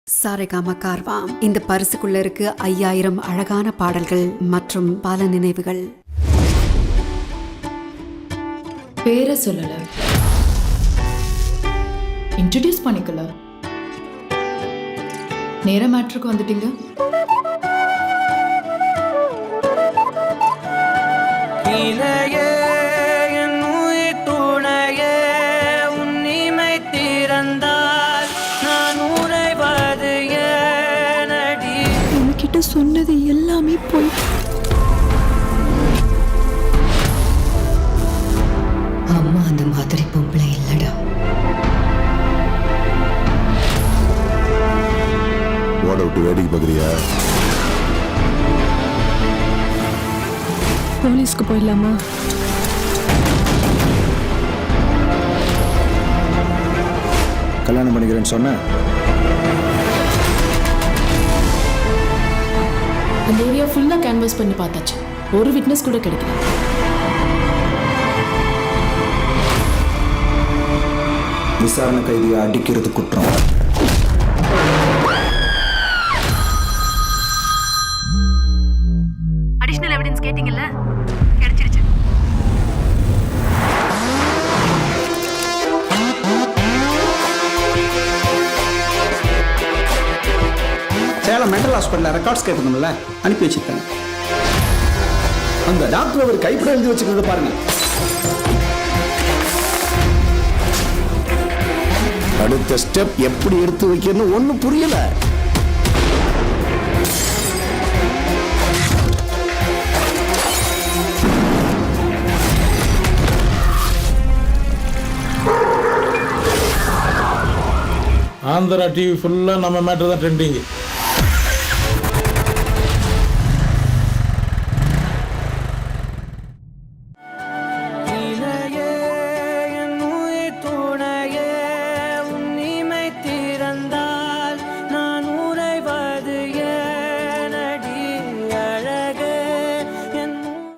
சாரேகாமா கார்வா. இந்த பரிசுக்குள்ள இருக்கு 5000 அழகான பாடல்கள் மற்றும் பல நினைவுகள். பேரை சொல்லல, இன்ட்ரடியூஸ் பண்ணிக்கல, நேர மேட்ருக்கு வந்துட்டீங்க. உன்கிட்ட சொன்னது எல்லாமே போய். அம்மா அந்த மாதிரி பொம்பளை இல்லடா. ஓட விட்டு வேடிக்கை பார்க்குறியா? போலீஸ்க்கு போயிடலாமா? கல்யாணம் பண்ணிக்கிறேன்னு சொன்ன அந்த ஏரியா ஃபுல்லா கேன்வாஸ் பண்ணி பார்த்தாச்சு, ஒரு விட்னஸ் கூட கிடைக்கல. விசாரணை கைதியை அடிக்கிறது குற்றம். அடிஷனல் எவிடன்ஸ் கேட்டிங்கல்ல, கிடைச்சிருச்சு. சேலம் மென்டல் ஹாஸ்பிட்டலில் ரெக்கார்ட்ஸ் கேட்கணும்ல, அனுப்பி வச்சிருக்காங்க. அந்த டாக்டர் அவர் கைப்பட எழுதி வச்சுக்கிறத பாருங்க. அடுத்த ஸ்டெப் எப்படி எடுத்து வைக்கணும்னு ஒன்றும் புரியல. ஆந்திரா டிவி ஃபுல்லாக நம்ம மேட்டர் தான் ட்ரெண்டிங்கு.